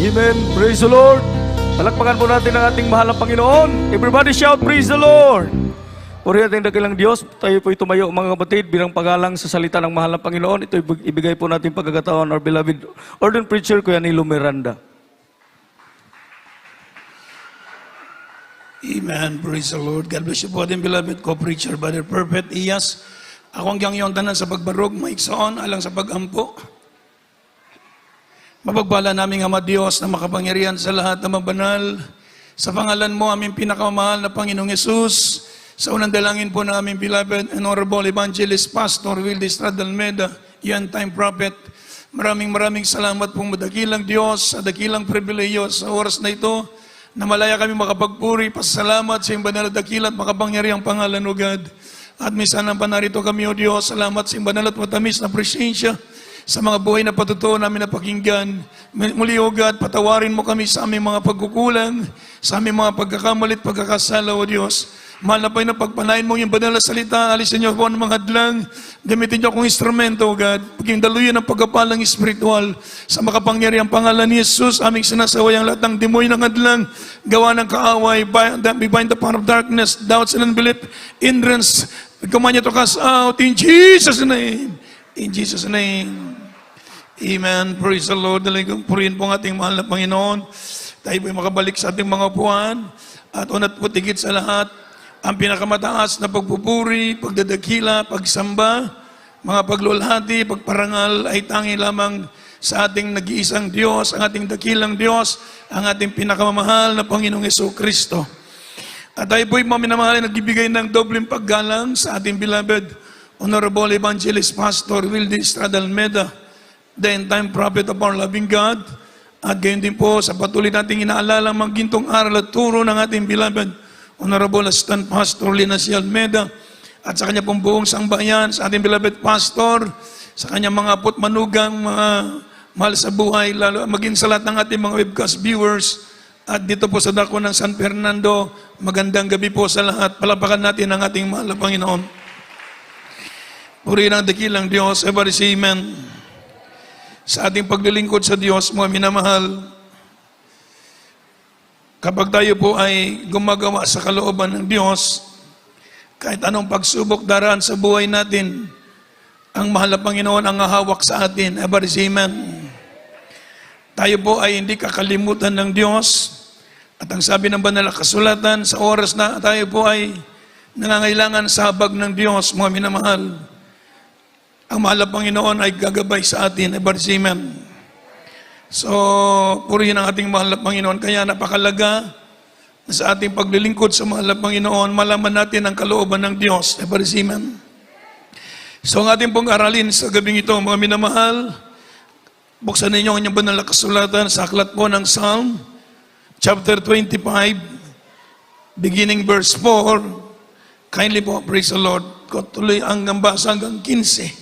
Amen. Praise the Lord. Palakpakan po natin ang ating mahal na Panginoon. Everybody shout, praise the Lord. Puri ating dakilang Diyos, tayo po tumayo mga kapatid bilang pagalang sa salita ng mahal na Panginoon. Ito ibigay po natin pagkakataon our beloved ordained preacher, Kuya Nilo Miranda. Amen. Praise the Lord. God bless you po ating beloved co-preacher, Brother Perfect Iyas. Ako ang yung tanan sa pagbarog, maiksoon, alang sa pagampo. Mapagpala naming Ama Diyos na makapangyarihan sa lahat na mabanal. Sa pangalan mo, aming pinakamahal na Panginoong Yesus. Sa unang dalangin po ng aming beloved and honorable evangelist, Pastor Wildy Estrada Almeida, yan time prophet. Maraming salamat pong madakilang Diyos, sa dakilang pribileyo sa oras na ito, na malaya kami makapagpuri, pasalamat sa iyong banal na dakilat, makapangyarihang pangalan o God. At minsan ang panarito kami o Diyos, salamat sa iyong banal at matamis na presensya, sa mga buhay na patutuo namin na pakinggan. Muli o God, patawarin mo kami sa aming mga pagkukulang, sa aming mga pagkakamalit, pagkakasala o Diyos. Mahal na Panginoon, pagpanahin mo yung banal na salita, alisin niyo po ang mga hadlang, gamitin niyo akong instrumento o God, paging daluyan ng pagkapalang espiritual, sa makapangyariang pangalan ni Jesus, aming sinasaway ang lahat ng demoy ng hadlang, gawa ng kaaway, behind the power of darkness, doubts and unbelief, hindrance, command you to cast out in Jesus' name. In Jesus' name. Amen. Praise the Lord. Talagang purihin po ang ating mahal na Panginoon. Tayo po'y makabalik sa ating mga upuan. At unat po tigit sa lahat, ang pinakamataas na pagpupuri, pagdadakila, pagsamba, mga paglulhati, pagparangal ay tangi lamang sa ating nag-iisang Diyos, ang ating dakilang Diyos, ang ating pinakamamahal na Panginoong Jesucristo. At tayo po'y maminamahal na nagbibigay ng dobleng paggalang sa ating beloved Honorable Evangelist Pastor Wildy Estrada Almeida, the end-time prophet of our loving God. At gayon din po sa patuloy nating inaalala ang magintong aral at turo ng ating beloved Honorable Assistant Pastor Lina C. Almeida, at sa kanya pong buong sangbayan, sa ating beloved Pastor, sa kanyang mga apot manugang, mga mahal sa buhay, lalo maging sa lahat ng ating mga webcast viewers, at dito po sa dako ng San Fernando, magandang gabi po sa lahat. Palapakan natin ang ating mahal na Panginoon. Purihin ang dakilang Diyos, everybody say amen. Sa ating paglilingkod sa Diyos, mga minamahal, kapag tayo po ay gumagawa sa kalooban ng Diyos, kahit anong pagsubok daraan sa buhay natin, ang mahal na Panginoon ang hahawak sa atin, everybody say amen. Tayo po ay hindi kakalimutan ng Diyos, at ang sabi ng banal na kasulatan, sa oras na tayo po ay nangangailangan sa habag ng Diyos, mga minamahal, ang mahal na Panginoon ay gagabay sa atin, amen. So, purihin ang ating mahal na Panginoon. Kaya napakalaga na sa ating paglilingkod sa mahal na Panginoon, malaman natin ang kalooban ng Diyos, amen. So, ang ating pong aralin sa gabing ito, mga minamahal, buksan ninyo ang inyong banal na kasulatan sa aklat po ng Psalm, chapter 25, beginning verse 4. Kindly po, praise the Lord. Tuloy ang gambasa hanggang 15.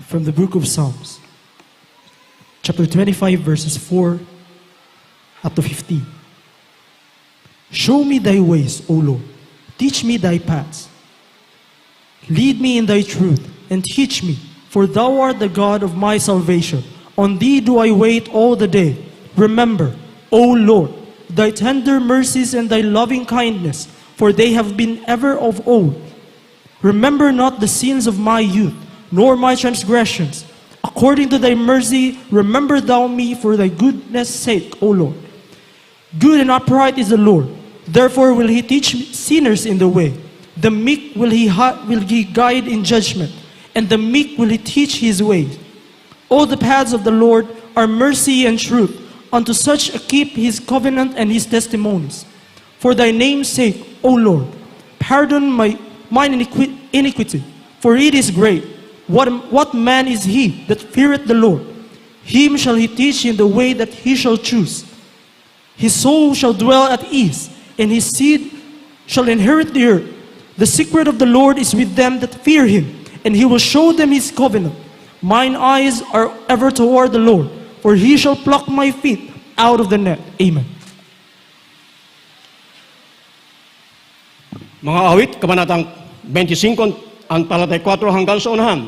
From the book of Psalms, chapter 25, verses 4 up to 15. Show me thy ways, O Lord. Teach me thy paths. Lead me in thy truth, and teach me, for thou art the God of my salvation. On thee do I wait all the day. Remember, O Lord, thy tender mercies and thy loving kindness, for they have been ever of old. Remember not the sins of my youth, nor my transgressions. According to thy mercy, remember thou me for thy goodness' sake, O Lord. Good and upright is the Lord. Therefore will he teach sinners in the way. The meek will he guide in judgment, and the meek will he teach his ways. All the paths of the Lord are mercy and truth, unto such a keep his covenant and his testimonies. For thy name's sake, O Lord, pardon mine iniquity, for it is great. What man is he that feareth the Lord? Him shall he teach in the way that he shall choose. His soul shall dwell at ease, and his seed shall inherit the earth. The secret of the Lord is with them that fear him, and he will show them his covenant. Mine eyes are ever toward the Lord, for he shall pluck my feet out of the net. Amen. Mga awit, kabanatang 25, ang talatay 4 hanggang sa unahan.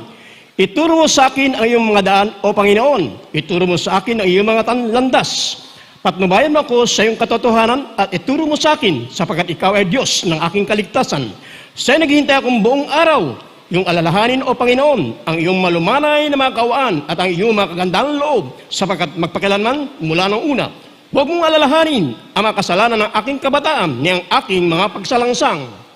Ituro mo sa akin ang iyong mga daan, O Panginoon. Ituro mo sa akin ang iyong mga landas. Patnubayan mo ako sa iyong katotohanan at ituro mo sa akin sapagkat ikaw ay Diyos ng aking kaligtasan. Sa'yo naghihintay akong buong araw. Iyong alalahanin, O Panginoon, ang iyong malumanay na mga kawaan at ang iyong mga kagandang loob sapagkat magpakailanman mula ng una. Huwag mong alalahanin ang mga kasalanan ng aking kabataan niyang aking mga pagsalangsang.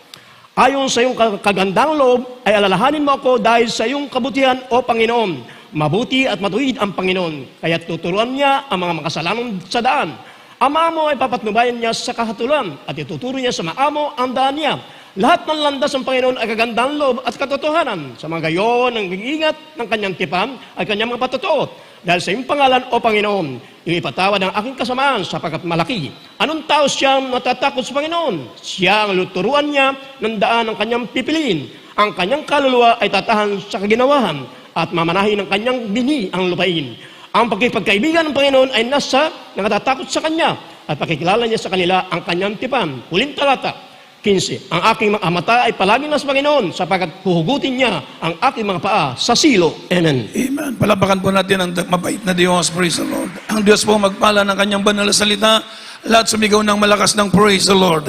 Ayon sa iyong kagandang loob, ay alalahanin mo ako dahil sa iyong kabutihan, O Panginoon. Mabuti at matuwid ang Panginoon, kaya tuturuan niya ang mga makasalanan sa daan. Ang maamo ay papatnubayan niya sa kahatulan, at ituturo niya sa maamo ang daan niya. Lahat ng landas ng Panginoon ay kagandang loob at katotohanan. Sa mga gayon, ang ingat ng kanyang tipan ay kanyang mga patutuot. Dahil sa iyong pangalan, O Panginoon, yung ipatawad ang aking kasamaan sapagkat malaki. Anong tao siyang natatakot sa Panginoon? Siya ang luturuan niya ng daan ng kanyang pipiliin. Ang kanyang kaluluwa ay tatahan sa kaginawahan at mamanahin ng kanyang binhi ang lupain. Ang pagkipagkaibigan ng Panginoon ay nasa nakatatakot sa kanya at pakikilala niya sa kanila ang kanyang tipan. Huling talata. 15. Ang aking mga mata ay palaging nasa Panginoon sapagkat huhugutin niya ang aking mga paa sa silo. Amen. Amen. Palapakan po natin ang mabait na Diyos. Praise the Lord. Ang Diyos po magpala ng kanyang banal na salita. Lahat sumigaw ng malakas ng praise the Lord.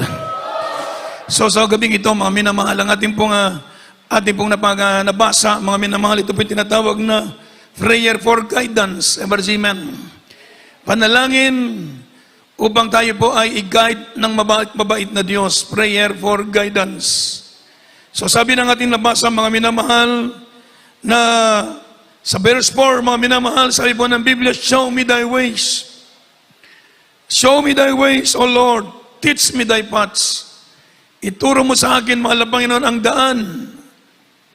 So sa gabing ito, mga minamahal, ang ating pong nabasa, mga minamahal, ito po tinatawag na prayer for guidance. Amen. Panalangin upang tayo po ay i-guide ng mabait na Diyos. Prayer for guidance. So sabi ng ating nabasa, mga minamahal, na sa verse 4, mga minamahal, sabi po ng Biblia, show me thy ways. Show me thy ways, O Lord. Teach me thy paths. Ituro mo sa akin, mahal na Panginoon, ang daan.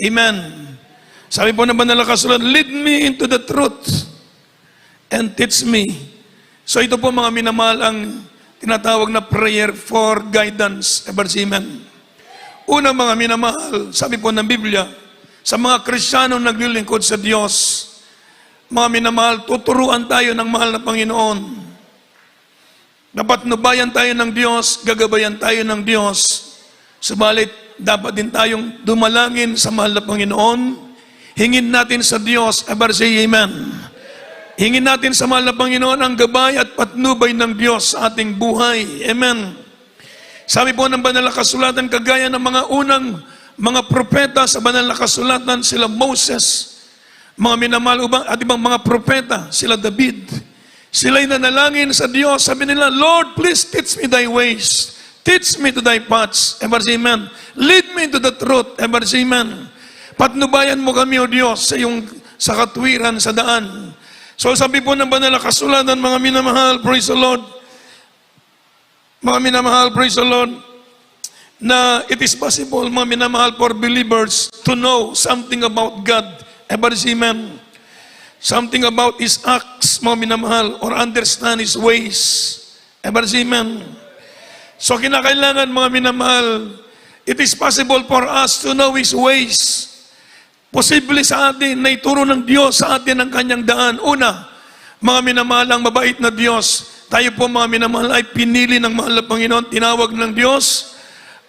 Amen. Sabi po ng banal na kasulatan, lead me into the truth and teach me. So ito po mga minamahal ang tinatawag na prayer for guidance. Amen. Unang mga minamahal, sabi po ng Biblia, sa mga Kristiyanong naglilingkod sa Diyos, mga minamahal, tuturuan tayo ng mahal na Panginoon. Dapat nubayan tayo ng Diyos, gagabayan tayo ng Diyos. Subalit, dapat din tayong dumalangin sa mahal na Panginoon. Hingin natin sa Diyos, amen. Hingin natin sa mahal na Panginoon ang gabay at patnubay ng Diyos sa ating buhay. Amen. Sabi po ng banal na kasulatan, kagaya ng mga unang mga propeta sa banal na kasulatan, sila Moses, mga minamahal at ibang mga propeta, sila David. Sila'y nanalangin sa Diyos. Sabi nila, Lord, please teach me thy ways. Teach me to thy paths. Amen. Lead me to the truth. Amen. Patnubayan mo kami, O Diyos, sa katwiran, sa daan. So sabi po ng banal na kasulatan, mga minamahal, praise the Lord, mga minamahal, praise the Lord, na it is possible, mga minamahal, for believers to know something about God. Amen. Something about His acts, mga minamahal, or understand His ways. Amen. So kinakailangan, mga minamahal, it is possible for us to know His ways. Posible sa atin na ituro ng Diyos sa atin ang kanyang daan. Una, mga minamahal, ang mabait na Diyos. Tayo po, mga minamahal, ay pinili ng mahal na Panginoon, tinawag ng Diyos.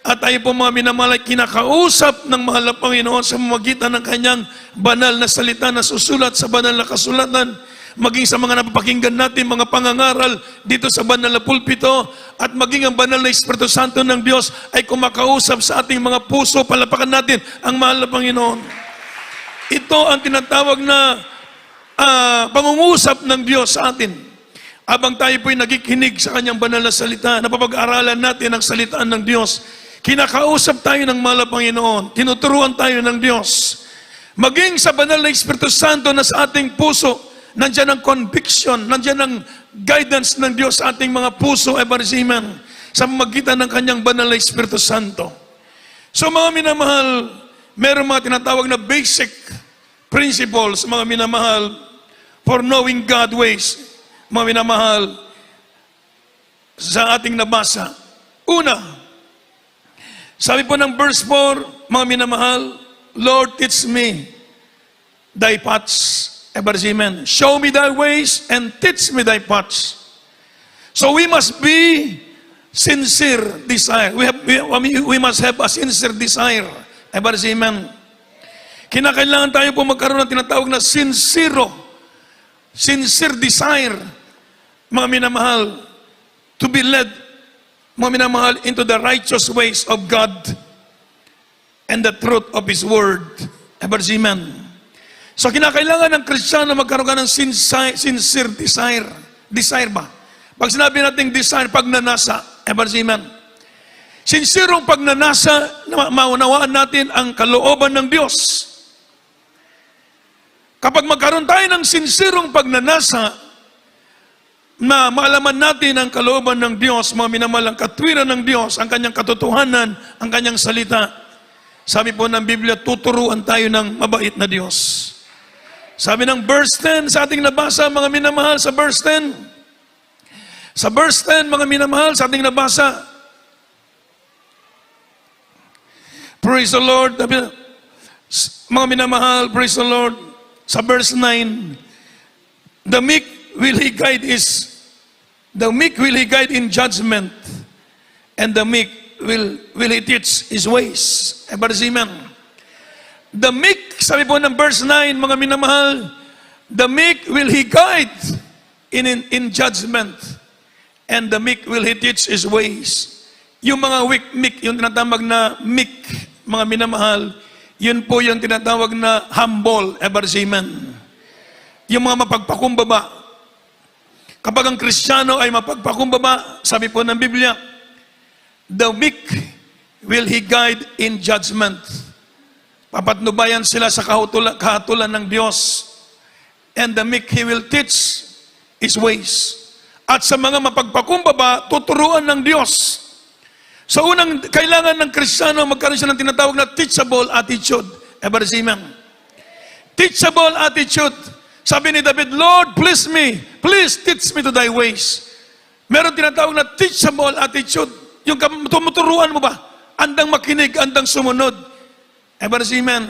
At tayo po, mga minamahal, ay kinakausap ng mahal na Panginoon sa mamagitan ng kanyang banal na salita na susulat sa banal na kasulatan, maging sa mga napapakinggan natin, mga pangangaral dito sa banal na pulpito, at maging ang banal na Espiritu Santo ng Diyos ay kumakausap sa ating mga puso. Palapakan natin ang mahal na Panginoon. Ito ang tinatawag na pangungusap ng Diyos sa atin. Habang tayo po'y nakikinig sa kanyang banal na salita, napapag-aralan natin ang salitaan ng Diyos, kinakausap tayo ng mahal na Panginoon, tinuturuan tayo ng Diyos. Maging sa banal na Espiritu Santo na sa ating puso, nandiyan ang conviction, nandiyan ang guidance ng Diyos sa ating mga puso, amen, sa magitan ng kanyang banal na Espiritu Santo. So mga minamahal, meron mga tinatawag na basic principles, mga minamahal, for knowing God's ways. Mga minamahal, sa ating nabasa. Una, sabi po ng verse 4, mga minamahal, Lord, teach me thy paths. Amen. Show me thy ways and teach me thy paths. So we must be sincere desire. We must have a sincere desire. Amen. Kinakailangan tayo po magkaroon ng tinatawag na sincere desire, mga minamahal, to be led, mga minamahal, into the righteous ways of God and the truth of His Word. Amen. So kinakailangan ng Kristiyano magkaroon ka ng sincere desire. Desire ba? Pag sinabi natin desire, pagnanasa. Amen. Sincerong pagnanasa, na maunawaan natin ang kalooban ng Diyos. Kapag magkaroon tayo ng sincerong pagnanasa, na maalaman natin ang kalooban ng Diyos, mga minamahal, ang katwiran ng Diyos, ang kanyang katotohanan, ang kanyang salita. Sabi po ng Biblia, tuturuan tayo ng mabait na Diyos. Sabi ng verse 10 sa ating nabasa, mga minamahal, sa verse 10. Sa verse 10, mga minamahal, sa ating nabasa. Praise the Lord. Mga minamahal, praise the Lord. Sa verse 9, the meek will He guide in judgment, and the meek will He teach His ways. Amen. The meek, sabi po ng verse 9, mga minamahal, the meek will He guide in judgment, and the meek will He teach His ways. Yung mga meek, yung tinatawag na meek, mga minamahal, yun po yung tinatawag na humble. Amen. Yung mga mapagpakumbaba. Kapag ang Kristiyano ay mapagpakumbaba, sabi po ng Biblia, the meek will He guide in judgment. Papatnubayan sila sa kahatulan ng Diyos. And the meek He will teach His ways. At sa mga mapagpakumbaba, tuturuan ng Diyos. So unang kailangan ng Kristiyano, magkaroon siya ng tinatawag na teachable attitude. Amen. Teachable attitude. Sabi ni David, Lord, please teach me to thy ways. Meron tinatawag na teachable attitude. Yung tumuturuan mo ba? Andang makinig, andang sumunod. Amen.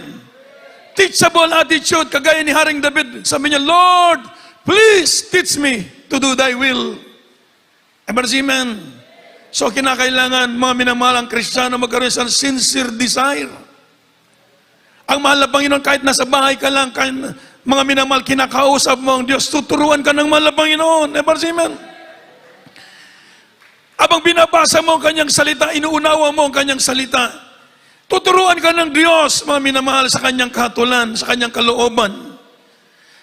Teachable attitude, kagaya ni Haring David. Sabi niya, Lord, please teach me to do thy will. Amen. So kinakailangan, mga minamahal, ang Kristiyano magkaroon ng sincere desire. Ang mahal na Panginoon, kahit nasa bahay ka lang, kahit mga minamahal, kinakausap mo ang Diyos, tuturuan ka ng mahal na Panginoon. Amen. Abang binabasa mo ang kanyang salita, inuunawa mo ang kanyang salita, tuturuan ka ng Diyos, mga minamahal, sa kanyang kahatulan, sa kanyang kalooban.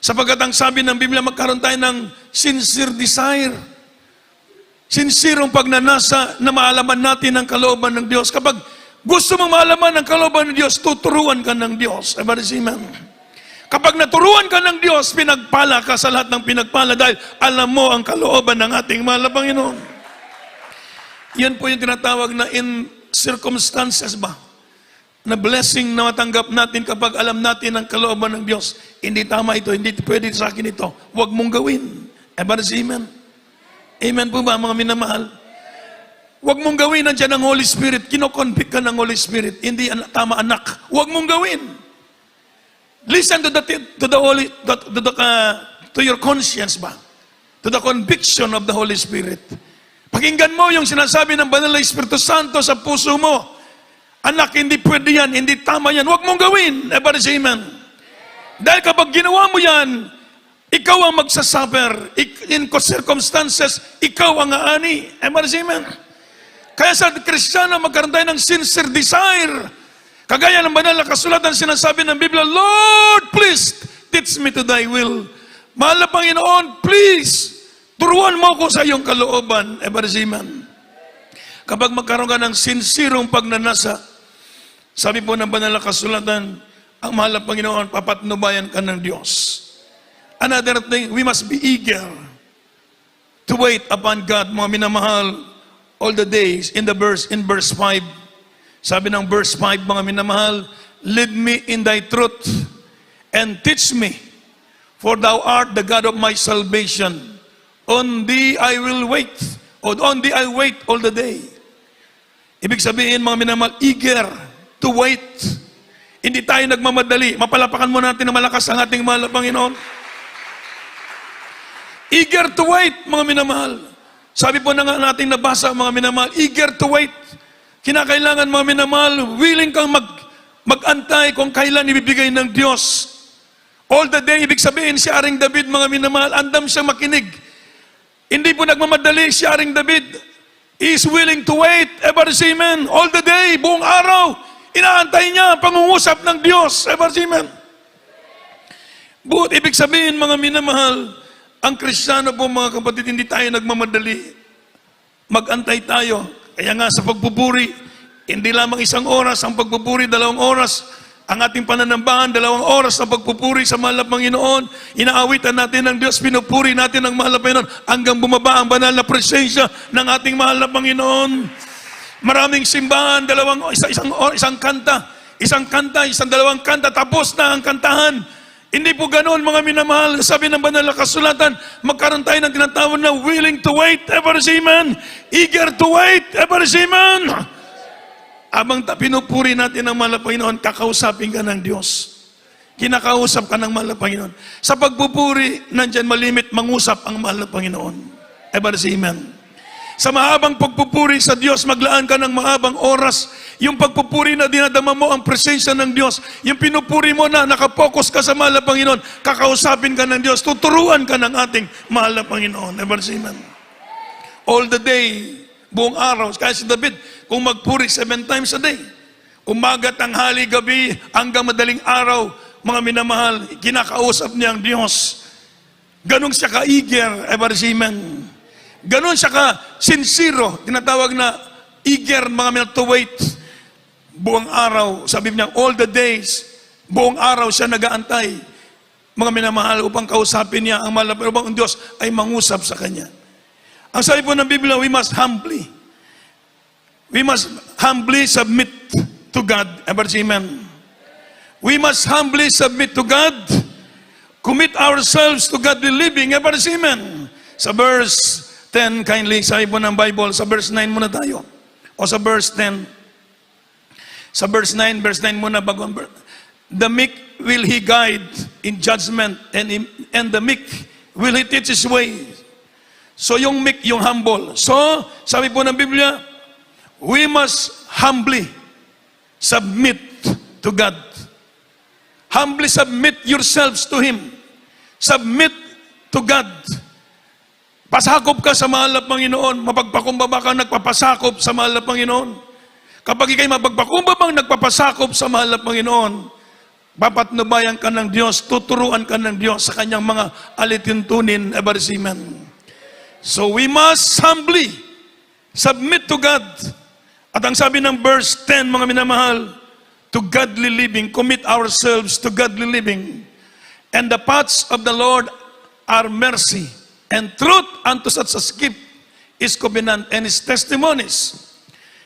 Sapagkat ang sabi ng Biblia, magkaroon tayo ng sincere desire. Sincirong pagnanasa na maalaman natin ang kalooban ng Diyos. Kapag gusto mong maalaman ang kalooban ng Diyos, tuturuan ka ng Diyos. Amen. Kapag naturuan ka ng Diyos, pinagpala ka sa lahat ng pinagpala dahil alam mo ang kalooban ng ating mahal na Panginoon. Yan po yung tinatawag na in circumstances ba? Na blessing na matanggap natin kapag alam natin ang kalooban ng Diyos. Hindi tama ito, hindi pwede sa akin ito. Huwag mong gawin. Amen. Amen po ba, mga minamahal? Huwag mong gawin, nandiyan ang Holy Spirit. Kinoconvict ka ng Holy Spirit. Hindi tama, anak. Huwag mong gawin. Listen to your conscience ba? To the conviction of the Holy Spirit. Pakinggan mo yung sinasabi ng Banal na Espiritu Santo sa puso mo. Anak, hindi pwede yan, hindi tama yan. Huwag mong gawin. Amen. Dahil kapag ginawa mo yan, ikaw ang magsasuffer. In circumstances, ikaw ang aani. Amen. Kaya sa Kristiyano, magkaroon tayo ng sincere desire. Kagaya ng banal na kasulatan, sinasabi ng Biblia, Lord, please, teach me to thy will. Mahal na Panginoon, please, turuan mo ko sa iyong kalooban. Amen. Kapag magkaroon ka ng sincerong pagnanasa, sabi po ng banal na kasulatan, ang mahal na Panginoon, papatnubayan ka ng Diyos. Another thing, we must be eager to wait upon God, mga minamahal, all the days. In verse 5, sabi ng verse 5, mga minamahal, lead me in thy truth and teach me, for thou art the God of my salvation. On thee I will wait, or on thee I wait all the day. Ibig sabihin, mga minamahal, eager to wait. Hindi tayo nagmamadali. Mapalapakan mo natin na malakas ang ating mahal na Panginoon. Eager to wait, mga minamahal. Sabi po na nga natin nabasa, mga minamahal, eager to wait. Kinakailangan, mga minamahal, willing kang Mag-antay kung kailan ibibigay ng Diyos. All the day, ibig sabihin, si Aring David, mga minamahal, andam siya makinig. Hindi po nagmamadali si Aring David. He is willing to wait, ever si amen. All the day, buong araw, inaantay niya ang pangungusap ng Diyos, ever si amen. But ibig sabihin, mga minamahal, ang Kristiyano po, mga kapatid, hindi tayo nagmamadali. Mag-antay tayo. Kaya nga sa pagpupuri, hindi lamang 1 oras ang pagpupuri, 2 oras. Ang ating pananambahan, 2 oras na pagpupuri sa mahal na Panginoon. Inaawitan natin ng Diyos, pinupuri natin ang mahal na Panginoon hanggang bumaba ang banal na presensya ng ating mahal na Panginoon. Maraming simbahan, isang kanta, 2 kanta, tapos na ang kantahan. Hindi po ganoon, mga minamahal. Sabi ng banal na kasulatan, magkaroon tayo ng tinatawag na willing to wait, ever si man. Eager to wait, ever si man. Abang pinupuri natin ang mahal na Panginoon, kakausapin ka ng Diyos. Kinakausap ka ng mahal na Panginoon. Sa pagpupuri, nandyan malimit, mangusap ang mahal na Panginoon. Ever si amen. Sa mahabang pagpupuri sa Diyos, maglaan ka ng mahabang oras. Yung pagpupuri na dinadama mo ang presensya ng Diyos, yung pinupuri mo na nakapokus ka sa mahal na Panginoon, kakausapin ka ng Diyos, tuturuan ka ng ating mahal na Panginoon. Ever si amen. All the day, buong araw. Kaya si David, kung magpuri 7 times a day, umaga, tanghali, gabi, hanggang madaling araw, mga minamahal, kinakausap niya ang Diyos. Ganon siya ka-eager, ever si amen. Ganon siya ka-sincero, tinatawag na eager, mga minamahal, to wait. Buong araw, sabi niya, all the days, buong araw siya nag-aantay, mga minamahal, upang kausapin niya ang mahal na Panginoon, upang ang Diyos ay mangusap sa kanya. Ang sabi po ng Biblia, we must humbly submit to God. Ever say amen. We must humbly submit to God, commit ourselves to godly living. Ever say amen. Sa verse 10, kindly, sabi po ng Bible, sa verse 9 muna tayo. O sa verse 10. Sa verse 9 muna bago ang verse. The meek will He guide in judgment, and the meek will He teach His way. So yung meek, yung humble. So, sabi po ng Biblia, we must humbly submit to God. Humbly submit yourselves to Him. Submit to God. Pasakop ka sa mahal na Panginoon. Mapagpakumbaba ka nagpapasakop sa mahal na Panginoon. Kapag ikay mapagpakumbabang nagpapasakop sa mahal na Panginoon, papatnubayan ka ng Diyos, tuturuan ka ng Diyos sa kanyang mga alitintunin, ebarisiman. So we must humbly submit to God. At ang sabi ng verse 10, mga minamahal, to godly living, commit ourselves to godly living. And the paths of the Lord are mercy, and truth unto such as keep His covenant and His testimonies.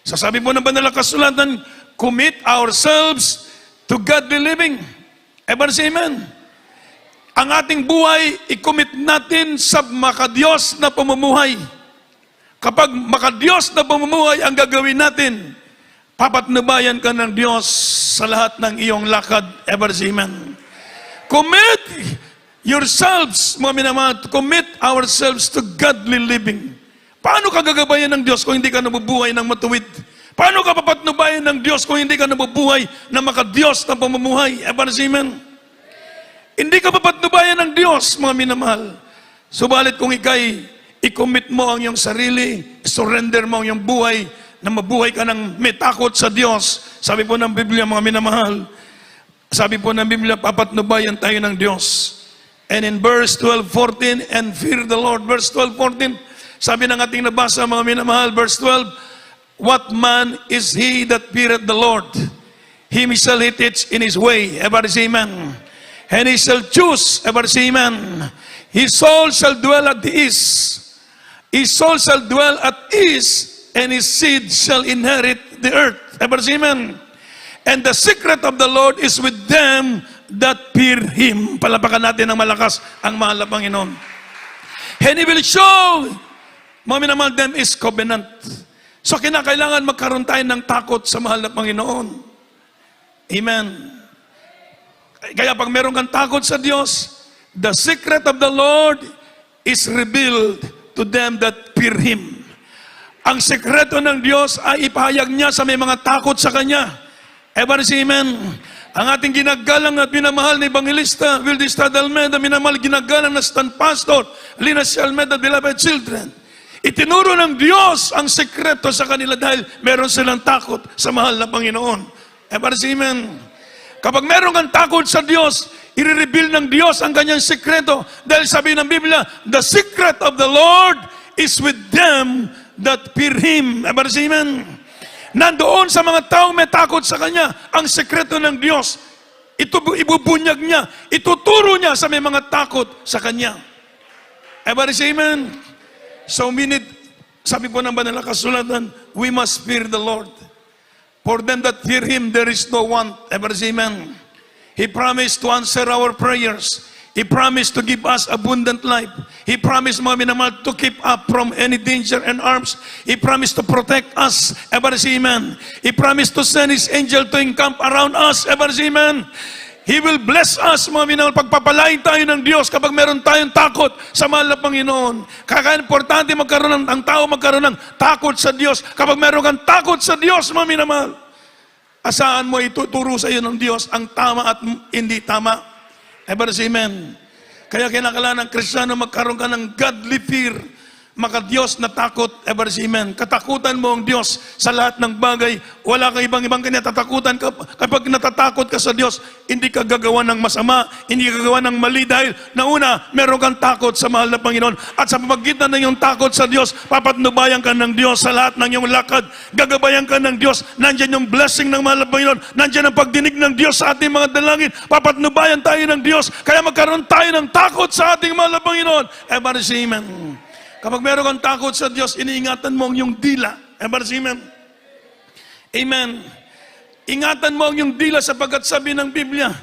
Sasabi po ng banal na kasulatan, commit ourselves to godly living. Ever say amen. Ang ating buhay, i-commit natin sa makadiyos na pamumuhay. Kapag makadiyos na pamumuhay ang gagawin natin, papatnubayan ka ng Diyos sa lahat ng iyong lakad. Ever say amen. Commit yourselves, mga minamahal, commit ourselves to godly living. Paano ka gagabayan ng Diyos kung hindi ka nabubuhay ng matuwid? Paano ka papatnubayan ng Diyos kung hindi ka nabubuhay na makadiyos na pamumuhay? Ever say amen. Hindi ka papatnubayan ng Diyos, mga minamahal. Subalit kung ikay, i-commit mo ang iyong sarili, surrender mo ang iyong buhay, na mabuhay ka ng may takot sa Diyos. Sabi po ng Biblia, mga minamahal, sabi po ng Biblia, papatnubayan tayo ng Diyos. And in verse 12:14, and fear the Lord. Verse 12:14, sabi ng ating nabasa, mga minamahal, verse 12, what man is he that feareth the Lord? Him shall he teach in his way. Ever say amen. And he shall choose, ever say amen. His soul shall dwell at ease. His soul shall dwell at ease, and his seed shall inherit the earth. Ever say amen. And the secret of the Lord is with them that fear Him. Palapakan natin ng malakas ang mahal na Panginoon. And He will show, mga minamahal, them is covenant. So kinakailangan magkaroon tayo ng takot sa mahal na Panginoon. Amen. Kaya pag meron kang takot sa Diyos, the secret of the Lord is revealed to them that fear Him. Ang sekreto ng Diyos ay ipahayag niya sa may mga takot sa Kanya. Ever say amen. Ang ating ginagalang at minamahal na Evangelista, Wildista Almeida, minamahal ginagalang na stand pastor, Lina C. Almeida, beloved children. Itinuro ng Diyos ang sekreto sa kanila dahil meron silang takot sa mahal na Panginoon. Ever say amen. Kapag meron kang takot sa Diyos, i-reveal ng Diyos ang kanyang sekreto. Dahil sabi ng Biblia, the secret of the Lord is with them that fear Him. Ever say amen. Nandoon sa mga taong may takot sa Kanya, ang sekreto ng Diyos. Ito ibubunyag niya, ituturo niya sa may mga takot sa Kanya. Everybody say amen? So sabi po ng banal na kasulatan, we must fear the Lord. For them that fear Him, there is no want. Everybody say amen? He promised to answer our prayers. He promised to give us abundant life. He promised, mga minamahal, to keep up from any danger and harms. He promised to protect us. Ever say amen. He promised to send His angel to encamp around us. Ever say amen. He will bless us, mga minamahal, pagpapalain tayo ng Diyos kapag meron tayong takot sa mahal na Panginoon. Kaya importante ang tao magkaroon ng takot sa Diyos. Kapag meron kang takot sa Diyos, mga minamahal, asahan mo ituturo sa iyo ng Diyos ang tama at hindi tama. Ever say amen. Kaya kinakailangan ng Kristiyano magkaroon ka ng godly fear, maka-Diyos na takot. Ever say amen. Katakutan mo ang Diyos sa lahat ng bagay. Wala kang ibang kanya tatakutan ka. Kapag natatakot ka sa Diyos, hindi ka gagawa ng masama, hindi ka gagawa ng mali dahil nauna, meron kang takot sa mahal na Panginoon. At sa pamagitan ng iyong takot sa Diyos, papatnubayan ka ng Diyos sa lahat ng iyong lakad. Gagabayan ka ng Diyos. Nandyan yung blessing ng mahal na Panginoon. Nandyan ang pagdinig ng Diyos sa ating mga dalangin. Papatnubayan tayo ng Diyos. Kaya magkaroon tayo ng takot sa ating mahal na Panginoon. Ever say amen. Kapag meron kang takot sa Diyos, iniingatan mo ang iyong dila. Ever say amen? Amen. Ingatan mo ang iyong dila sapagkat sabi ng Biblia,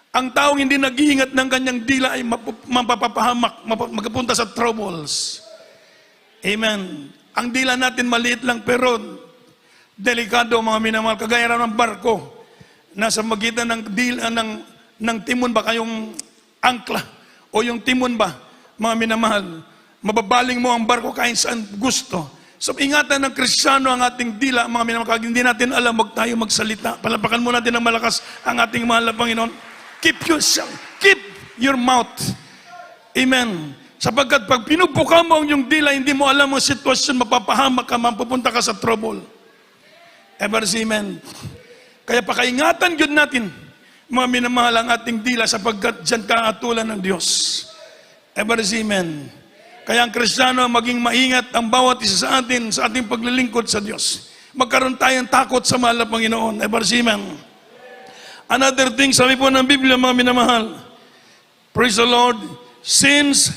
ang taong hindi nag-iingat ng kanyang dila ay mapapahamak, magpunta sa troubles. Amen. Ang dila natin maliit lang pero delikado, mga minamahal. Kagaya raw ng barko na sa magitan ng dila ng timon ba kayong angkla o yung timon ba, mga minamahal. Mababaling mo ang barko kahit saan gusto. So ingatan ng Kristiyano ang ating dila, mga minamahal. Hindi natin alam, wag tayo magsalita. Palapakan mo natin ng malakas ang ating mahal na Panginoon. Keep your mouth. Amen. Sapagkat pag pinubuka mo ang iyong dila, hindi mo alam ang sitwasyon, mapapahamak ka, mapupunta ka sa trouble. Ever say amen. Kaya pakaingatan yun natin, mga minamahal, ang ating dila sapagkat dyan ka atulan ng Diyos. Ever say amen. Kaya ang Kristiyano, maging maingat ang bawat isa sa atin sa ating paglilingkod sa Diyos. Magkaroon tayong takot sa mahal na Panginoon. Ever say amen. Another thing, sabi po ng Biblia, mga minamahal, praise the Lord, since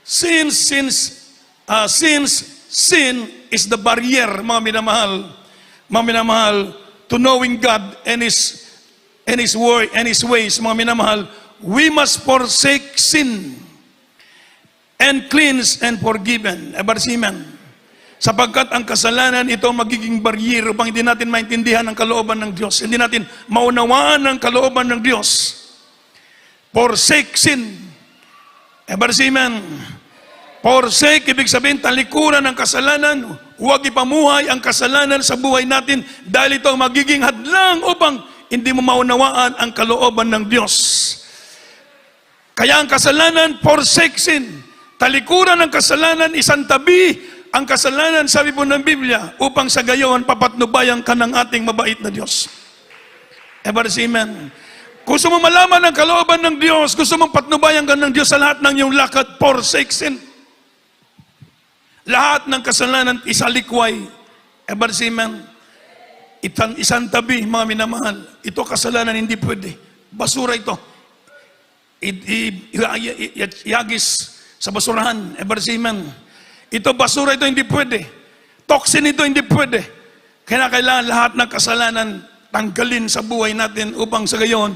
sin is the barrier, mga minamahal, to knowing God and His word and His ways, mga minamahal, we must forsake sin and cleanse and forgiven. Ever say amen. Sapagkat ang kasalanan ito magiging barrier upang hindi natin maintindihan ang kalooban ng Diyos. Hindi natin maunawaan ang kalooban ng Diyos. Forsake sin. Ever say amen. Forsake, ibig sabihin, talikuran ng kasalanan. Huwag ipamuhay ang kasalanan sa buhay natin dahil ito magiging hadlang upang hindi mo maunawaan ang kalooban ng Diyos. Kaya ang kasalanan, forsake sin. Talikuran ng kasalanan, isantabi ang kasalanan, sabi po ng Biblia, upang sa gayon papatnubayan ka ng ating mabait na Diyos. Ever say amen. Gusto mo malaman ang kalooban ng Diyos, gusto mong patnubayan ka ng Diyos sa lahat ng iyong lakad, forsake sin. Lahat ng kasalanan, isalikway. Ever say amen. Isantabi, mga minamahal. Ito kasalanan, hindi pwede. Basura ito. Iagis sa basurahan. Ever say amen. Ito basura ito, hindi pwede. Toxin ito, hindi pwede. Kaya kailangan lahat ng kasalanan tanggalin sa buhay natin upang sa gayon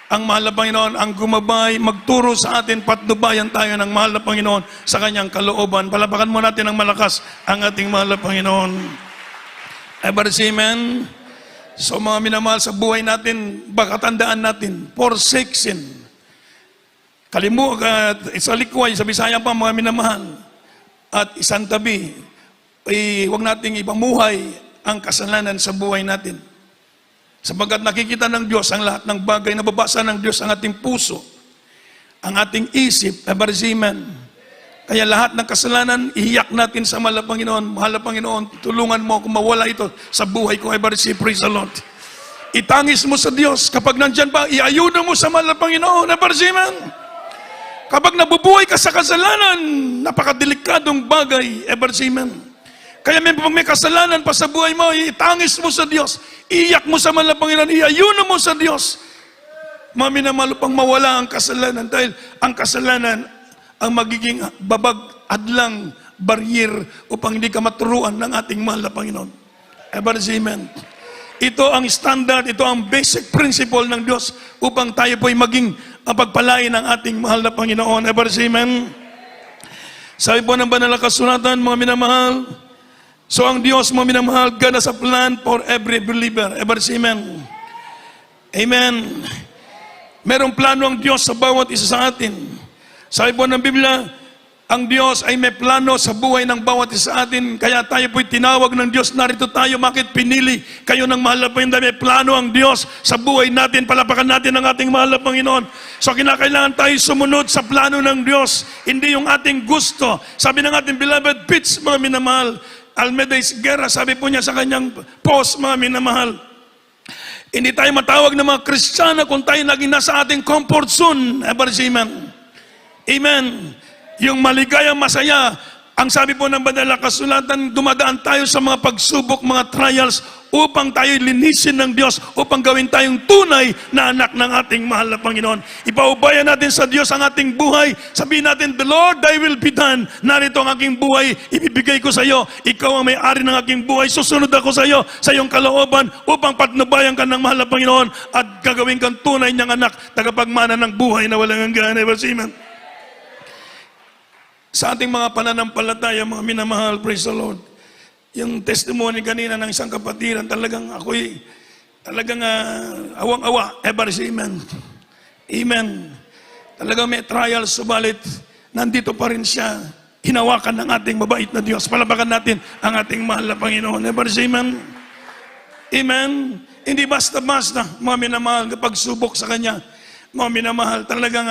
ang mahal na Panginoon ang gumabay, magturo sa atin, patnubayan tayo ng mahal na Panginoon sa kanyang kalooban. Palapakan mo natin ng malakas ang ating mahal na Panginoon. Ever say amen. So mga minamahal, sa buhay natin, baka tandaan natin, forsake sin. Isalikway, sa Bisaya pa, mga minamahal. At isantabi, huwag nating ipamuhay ang kasalanan sa buhay natin. Sapagkat nakikita ng Diyos ang lahat ng bagay, nababasa ng Diyos ang ating puso, ang ating isip, Amen. Kaya lahat ng kasalanan, ihiyak natin sa mahal na Panginoon. Mahal na Panginoon, tulungan mo kung mawala ito sa buhay ko, praise the Lord. Itangis mo sa Diyos. Kapag nandyan pa, iayuda mo sa mahal na Panginoon, Amen. Kapag nabubuhay ka sa kasalanan, napakadelikadong bagay, Amen. Kaya may kasalanan pa sa buhay mo, itangis mo sa Diyos. Iyak mo sa mahal na Panginoon, iayuno mo sa Diyos. Minamahal upang mawala ang kasalanan dahil ang kasalanan ang magiging babag, adlang, barrier upang hindi ka maturuan ng ating mahal na Panginoon. Amen. Ito ang standard, ito ang basic principle ng Diyos upang tayo po'y maging pagpalain ng ating mahal na Panginoon. Amen. Sabi po ng banal na kasulatan, mga minamahal, so ang Diyos, mga minamahal, God has a plan for every believer. Amen. Amen. Merong plano ang Diyos sa bawat isa sa atin. Sabi po ng Biblia, ang Diyos ay may plano sa buhay ng bawat isa sa atin. Kaya tayo po'y tinawag ng Diyos. Narito tayo, bakit pinili kayo ng mahal na Panginoon? May plano ang Diyos sa buhay natin. Palapakan natin ang ating mahal na Panginoon. So kinakailangan tayo sumunod sa plano ng Diyos. Hindi yung ating gusto. Sabi ng ating beloved Pitts, mga minamahal, Almeida Guerra, sabi po niya sa kanyang post, mga minamahal, hindi tayo matawag ng mga Kristiyano kung tayo naging nasa ating comfort zone. Amen. Amen. Yung maligayang masaya, ang sabi po ng banal na kasulatan, dumadaan tayo sa mga pagsubok, mga trials, upang tayo linisin ng Diyos, upang gawin tayong tunay na anak ng ating mahal na Panginoon. Ipaubayan natin sa Diyos ang ating buhay. Sabihin natin, the Lord, thy will be done. Narito ang aking buhay, ibibigay ko sa iyo. Ikaw ang may-ari ng aking buhay. Susunod ako sa iyo, sa iyong kalooban, upang patnubayan ka ng mahal na Panginoon at gagawin kang tunay niyang anak, tagapagmana ng buhay na walang hanggan. Amen. Sa ating mga pananampalataya, mga minamahal, praise the Lord. Yung testimony kanina ng isang kapatiran, talagang awang-awa. Amen. Amen. Talagang may trials, subalit nandito pa rin siya. Hinawakan ng ating mabait na Diyos. Palabakan natin ang ating mahal na Panginoon. Amen. Amen. Hindi basta-basta, mga minamahal, kapag subok sa Kanya. Mga minamahal, talagang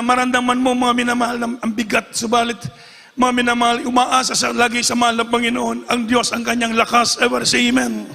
maramdaman mo, mga minamahal, ang bigat, subalit, mga minamahal, umaasa sa lagi sa mahal na Panginoon. Ang Diyos ang kanyang lakas. Amen.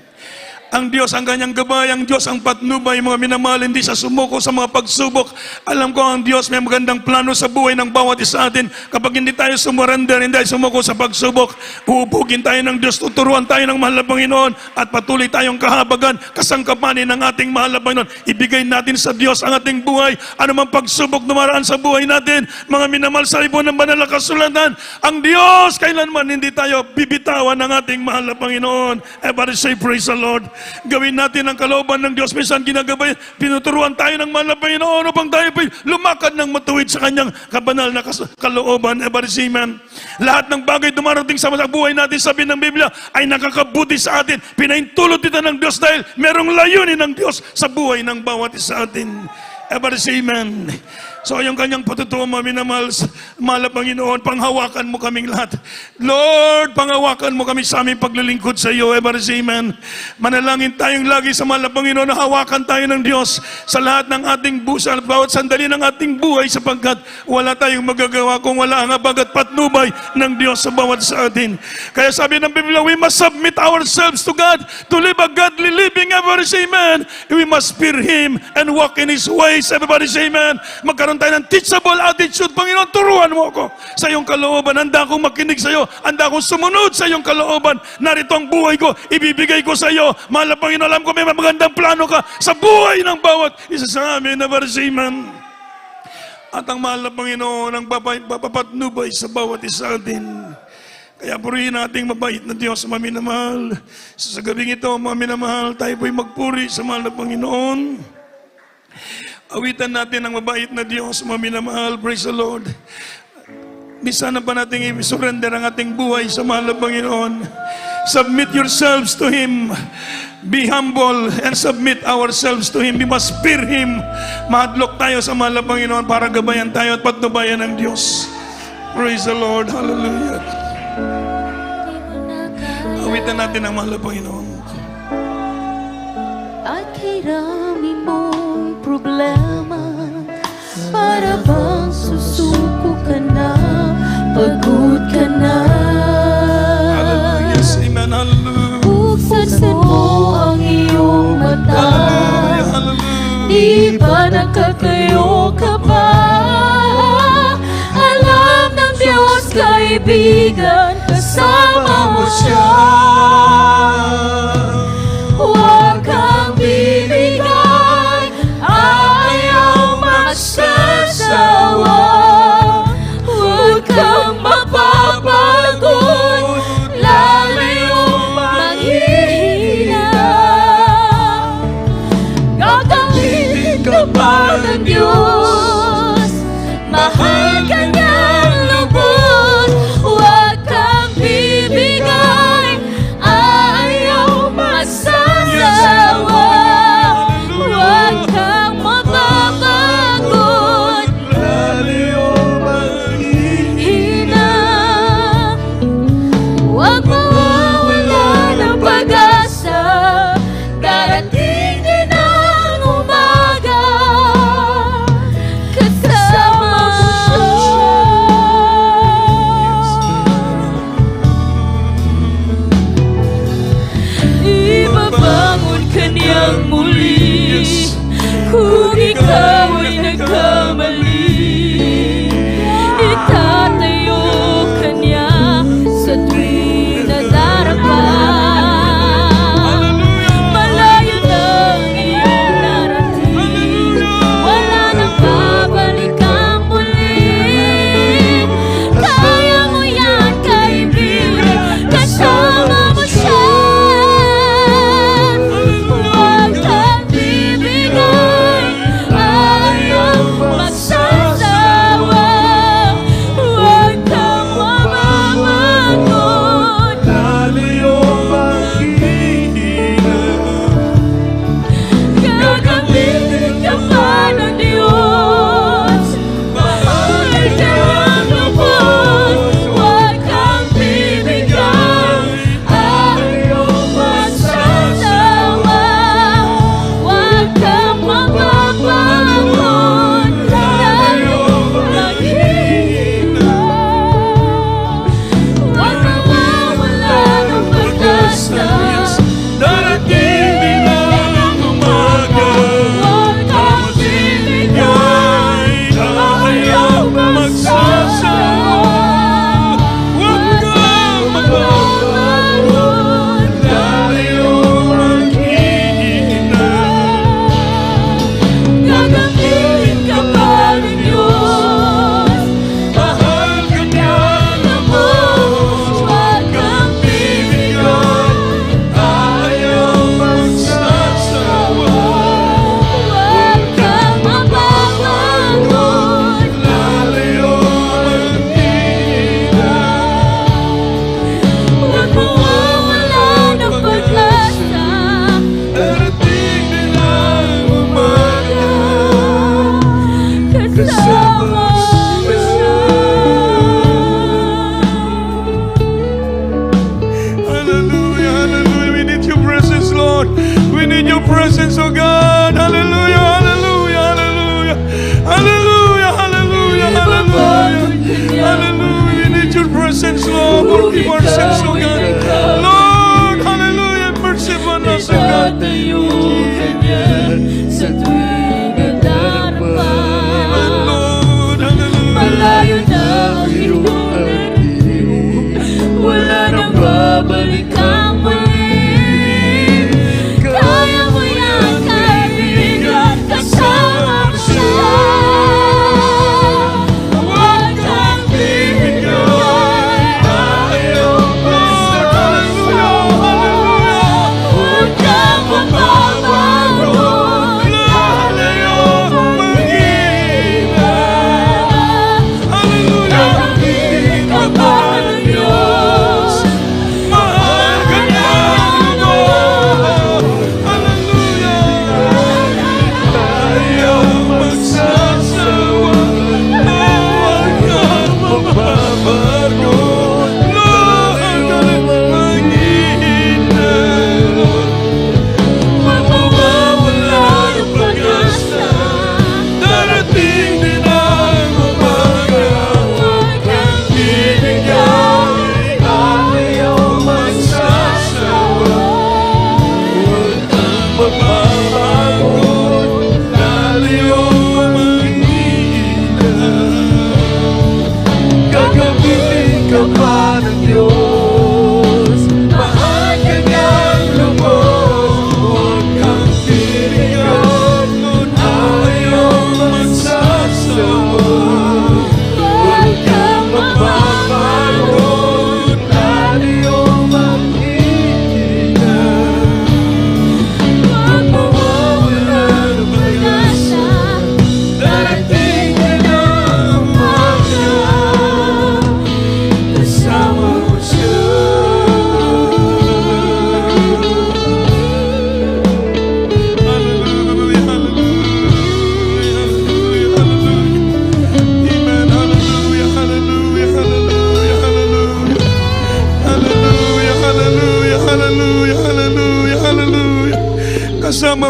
Ang Diyos ang kanyang gabay, ang Diyos ang patnubay, mga minamahal, hindi sa sumuko sa mga pagsubok. Alam ko ang Diyos may magandang plano sa buhay ng bawat isa atin. Kapag hindi tayo sumurrender, hindi tayo sumuko sa pagsubok, uubugin tayo ng Diyos, tuturuan tayo ng mahal na Panginoon, at patuloy tayong kahabagan, kasangkapanin ng ating mahal na Panginoon. Ibigay natin sa Diyos ang ating buhay. Ano mang pagsubok dumaraan sa buhay natin, mga minamahal, sa ibon ng banal na kasulatan, ang Diyos kailanman hindi tayo bibitawan ng ating mahal na Panginoon. Everybody say praise the Lord. Gawin natin ang kalooban ng Diyos. Minsan ginagabay, pinuturuan tayo ng mahal na Panginoon upang tayo po'y lumakad ng matuwid sa kanyang kabanal na kalooban. Amen. Lahat ng bagay dumarating sa buhay natin, sabi ng Biblia, ay nakakabuti sa atin. Pinaintulot ito ng Diyos dahil merong layunin ng Diyos sa buhay ng bawat isa atin. Amen. So yung kanyang patutuwa, mga minamahal, mahal na Panginoon, panghawakan mo kaming lahat. Lord, panghawakan mo kami sa aming paglilingkod sa iyo. Amen. Manalangin tayong lagi sa mahal na Panginoon na hawakan tayo ng Diyos sa lahat ng ating buhay, bawat sandali ng ating buhay, sapagkat wala tayong magagawa kung wala ang habag at patnubay ng Diyos sa bawat sa atin. Kaya sabi ng Biblia, we must submit ourselves to God to live a godly living. Amen. We must fear Him and walk in His ways. Everybody say amen. Magkaroon tayo ng teachable attitude. Panginoon, turuan mo ako sa iyong kalooban. Handa akong makinig sa iyo. Handa akong sumunod sa iyong kalooban. Narito ang buhay ko. Ibibigay ko sa iyo. Mahal na Panginoon, alam ko may magandang plano ka sa buhay ng bawat isa sa amin. Amen. At ang mahal na Panginoon ang papapatnubay sa bawat isa atin. Kaya purihin nating mabait na Diyos, mga minamahal. Sa gabing ito, mga minamahal, tayo po'y magpuri sa mahal na Panginoon. Awitan natin ang mabait na Diyos, mga minamahal. Praise the Lord. Bisa na pa natin i-surrender ang ating buhay sa mahal na Panginoon. Submit yourselves to Him. Be humble and submit ourselves to Him. We must fear Him. Mahadlok tayo sa mahal na Panginoon para gabayan tayo at patnubayan ng Diyos. Praise the Lord. Hallelujah. Awitan natin ang mahal na Panginoon. hirami mong problema, para bang susuko ka na, pagod ka na. Hallelujah. Yes, amen. Hallelujah. Buksan mo ang iyong mata, Hallelujah. Hallelujah. di ba nakatayo ka pa? Alam ng Diyos, kaibigan, kasama mo siya. Huwag kang bibigay, ayaw magsasawa. Huwag kang mapapagod, lalayong manghihina. Gagamitin ka pa ng Diyos, mahal ka niyang lubos. Huwag kang bibigay,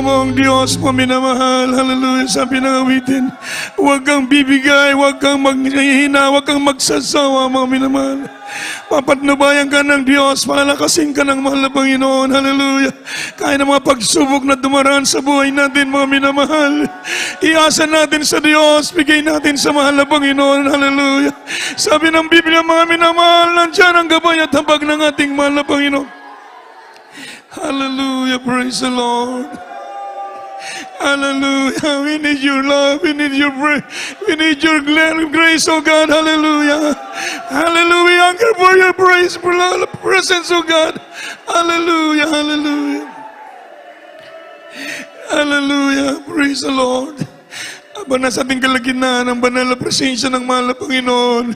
mo ang Diyos mo minamahal. Hallelujah. Sabi ng awitin, huwag kang bibigay, huwag kang maghihina, huwag kang magsasawa, mga minamahal. Papatnubayan ka ng Diyos, palakasin ka ng mahal na Panginoon. Hallelujah. Kaya ng mga pagsubok na dumaraan sa buhay natin, mga minamahal, iasa natin sa Diyos, bigay natin sa mahal na Panginoon. Hallelujah. Sabi ng Biblia, mga minamahal, nandiyan ang gabay at habag ng ating mahal na Panginoon. Hallelujah. Praise the Lord. Hallelujah. We need your love. We need your we need your grace, oh God. Hallelujah. Hallelujah. We hunger for your praise, for your presence, oh God. Hallelujah. Hallelujah. Hallelujah. Praise the Lord. Aba nasa ating kalagitnaan ang banal na presensya ng mahal na Panginoon.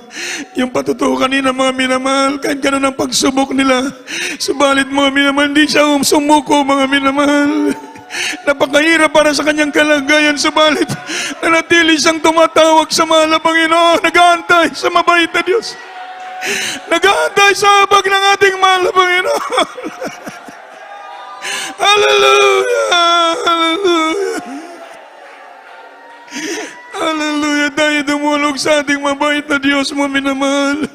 Yung patutuo kanina mga minamahal, kahit gano'n ang pagsubok nila. Subalit mga minamahal, hindi siya sumuko mga minamahal. Napakahirap para sa kanyang kalagayan, subalit nanatili siyang tumatawag sa mahal na Panginoon, nag-aantay sa mabait na Diyos, nag-aantay sa habag ng ating mahal na Panginoon. Hallelujah! Hallelujah! Hallelujah! Tayo dumulog sa ating mabait na Diyos mo minamahal.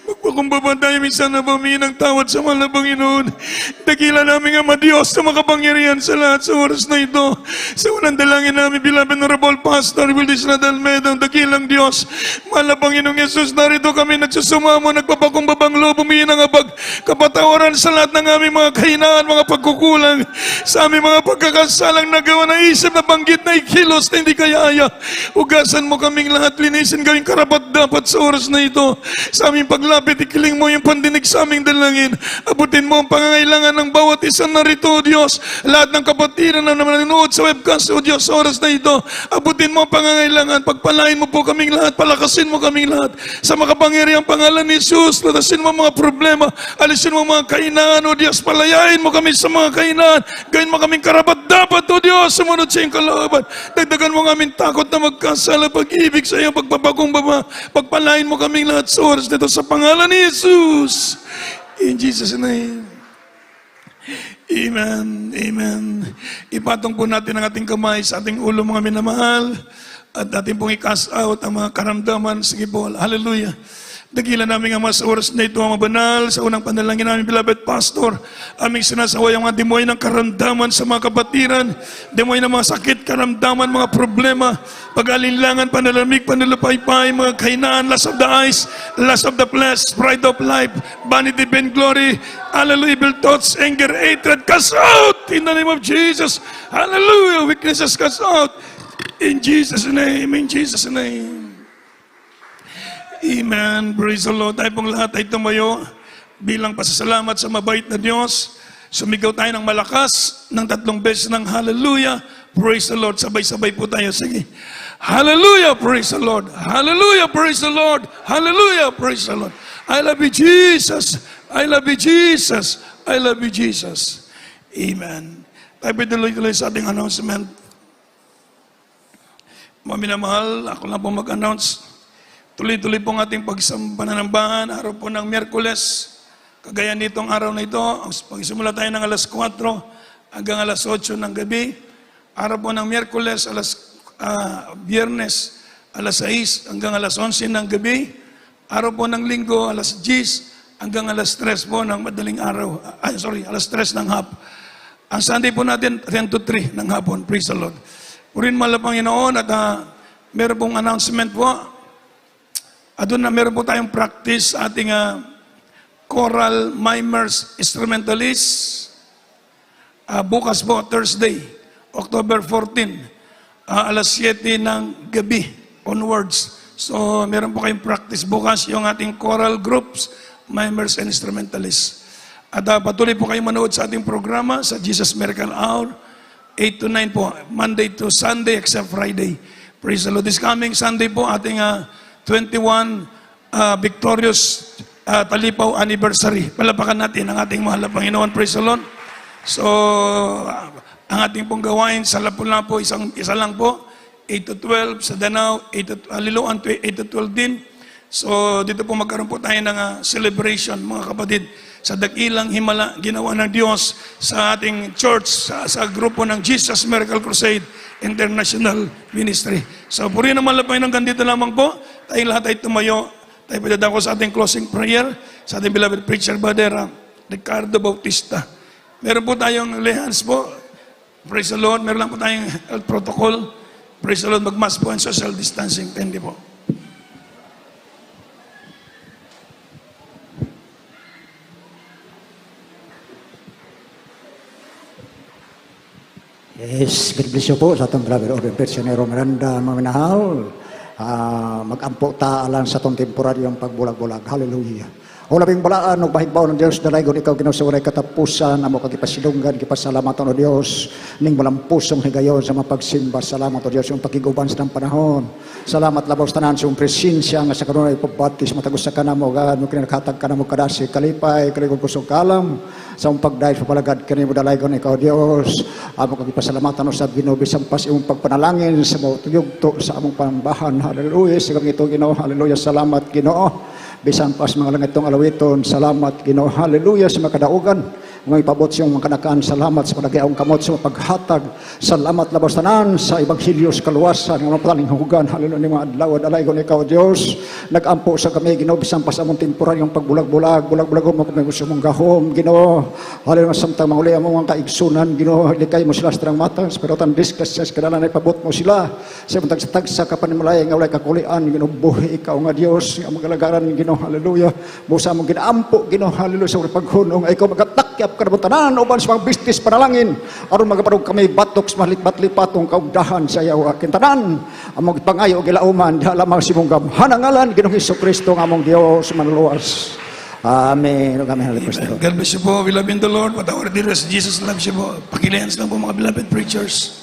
Magpakumbaba tayo minsan na bumihin ng tawad sa mahal na Panginoon. Dakila namin Ama Diyos na makapangyarihan sa lahat sa oras na ito. Sa unang dalangin namin, beloved Honorable Pastor Wildis Almeida, ang dakilang Diyos. Mahal na Panginoong Yesus, narito kami nagsusumamo, nagpapakumbabang loob, bumihin ng abag, kapatawaran sa lahat ng aming mga kahinaan, mga pagkukulang, sa aming mga pagkakasalang nagawa na isip na banggit na ikilos na hindi kaya-aya. Ugasan mo kaming lahat, linisin gawing karapat dapat sa oras na ito. Sa aming paglapit, ikiling mo yung pandinig sa aming dalangin. Abutin mo ang pangangailangan ng bawat isa narito, O Diyos. Lahat ng kapatiran na nanonood sa webcast, O Diyos, sa oras na ito. Abutin mo ang pangangailangan. Pagpalain mo po kaming lahat. Palakasin mo kaming lahat. Sa makapangyarihang pangalan ni Jesus, lutasin mo mga problema. Alisin mo mga kainaan, O Diyos. Palayain mo kami sa mga kainaan. Gawin mo kaming karapat dapat, O Diyos. Sumunod sa iyong kalooban. Dagdagan mo aming takot na magkasala, pag-ibig sa iyong pagpapakumbaba. Pagpalain mo kaming lahat sa oras nito sa pangalan ni Jesus. In Jesus' name. Amen. Amen. Ipatong po natin ang ating kamay sa ating ulo, mga minamahal. At ating pong i-cast out ang mga karamdaman. Sige po. Hallelujah. Dakila namin ang mga sa oras na ito, ang banal, sa unang panalangin namin, beloved Pastor, aming sinasaway ang mga demoy ng karamdaman sa mga kapatiran, demoy ng mga sakit, karamdaman, mga problema, pag-alinlangan, panalamig, panalapaypay, mga kahinaan, lust of the eyes, lust of the flesh, pride of life, vanity, vainglory, hallelujah, evil thoughts, anger, hatred, cast out in the name of Jesus. Hallelujah, weaknesses cast out in Jesus' name, in Jesus' name. Amen. Praise the Lord. Tayo pong lahat ay tumayo bilang pasasalamat sa mabait na Diyos. Sumigaw tayo ng malakas ng 3 beses ng hallelujah. Praise the Lord. Sabay-sabay po tayo. Sige. Hallelujah. Praise the Lord. Hallelujah. Praise the Lord. Hallelujah. Praise the Lord. I love you, Jesus. I love you, Jesus. I love you, Jesus. Amen. Tayo po tuloy-tuloy sa ating announcement. Mga minamahal, ako lang po mag-announce. Tuloy-tuloy pong ating pananambahan, araw po ng Miyerkules. Kagaya nitong araw na ito, pagsimula tayo ng alas 4 hanggang alas 8 ng gabi. Araw po ng Miyerkules, Biyernes, alas 6 hanggang alas 11 ng gabi. Araw po ng Linggo, alas 10 hanggang alas 3 po ng madaling araw. Alas 3 ng hap. Ang Sunday po natin, 10 to 3 ng hapon. Praise the Lord. Purin mahal na Panginoon at meron pong announcement po. Doon na meron po tayong practice sa ating choral mimers instrumentalists. Bukas po, Thursday, October 14, alas 7 ng gabi onwards. So, meron po kayong practice bukas yung ating choral groups, mimers and instrumentalists. At patuloy po kayong manood sa ating programa sa Jesus Miracle Hour, 8 to 9 po, Monday to Sunday except Friday. Praise the Lord. This coming Sunday po, ating 21 victorious Talipaw anniversary. Palapakan natin ang ating mahal na Panginoon. Praise the Lord. So, ang ating pong gawain sa Lapu-Lapu, isa lang po, 8 to 12, sa Danau, Liloan 8 to 12 din. So, dito po magkaroon po tayo ng celebration, mga kapatid. sa dakilang himala ginawa ng Diyos sa ating church, sa grupo ng Jesus Miracle Crusade International Ministry. So puri naman lang Panginoon, ganito lamang po, tayong lahat ay tumayo, tayo padadako sa ating closing prayer, sa ating beloved preacher, Brother Ricardo Bautista. Meron po tayong lehans po, praise the Lord, meron lang po tayong health protocol, praise the Lord, mag-mask po and social distancing, thank you po. Yes, God bless you po sa atong brother Oben Persionero Miranda, mga minahal. Mag-ampo ta alang sa atong temporaryong pagbulag-bulag. Hallelujah. O labing balaan, o bahigbaw ng Diyos, dalaygon ikaw ginasuray katapusan, amo kagipasilunggan, gipasalamatan o Diyos, ning walang pusong higayon sa mapagsimba. Salamat o Diyos, yung pakiguban sa ng panahon. Salamat labaw sa tanan sa yung presensya, nga sa kanunay pabatis, matagos sa kanamo, gano, kinakatag kanamo kadasi, kalipay, kaligod kusong kalam, sa yung pagdahil sa palagad, kanimo dalaygon ikaw Diyos, amo kagipasalamatan o sa binubisang pas yung pagpanalangin, sa mautuyugto, sa among pambahan. Hallelujah, sigang ito Ginoo, hallelujah, salamat Ginoo. Bisan pas mga langit tong alawiton, salamat Ginoo, hallelujah sa makadaugan, mga ipabot siyong mga kanakaan, salamat sa panagiaong kamot sa paghatag, salamat labas tanan sa ebanghelyo sa kaluwasan, ng mga pataling hugan, hallelujah, mga adlaw, dalaygon ikaw Diyos, nagampo sa kami Ginoo, bisan pas among temporaryong pagbulag-bulag, bulag-bulag mo kung gusto mong gahom, Ginoo, hallelujah, samtang manguli among mga kaigsunan, Ginoo, likay mo sila sa trang mata, pero tan diskas sa kadalan ay pabot mo sila, sa tagsa kapanimulay, nga walay kakulian, Ginoo, buhi ikaw nga Diyos, nga magalagaran, Ginoo, hallelujah. Busa mong ginaampo, Ginoo, hallelujah, sa paghunong ay ikaw magatakyap ka na tanan uban sa mga business panalangin aron magapadug kami batok sa mahalipat-lipatong kaugdahan sa iyo akin tanan among pangayo gilauman diha lamang si mong gamhanangalan Ginoong Hesukristo nga among Dios manluwas. Amen. Amen. God bless you po. We love in the Lord. What our dearest Jesus loves you po. Pakilihans lang po mga beloved preachers.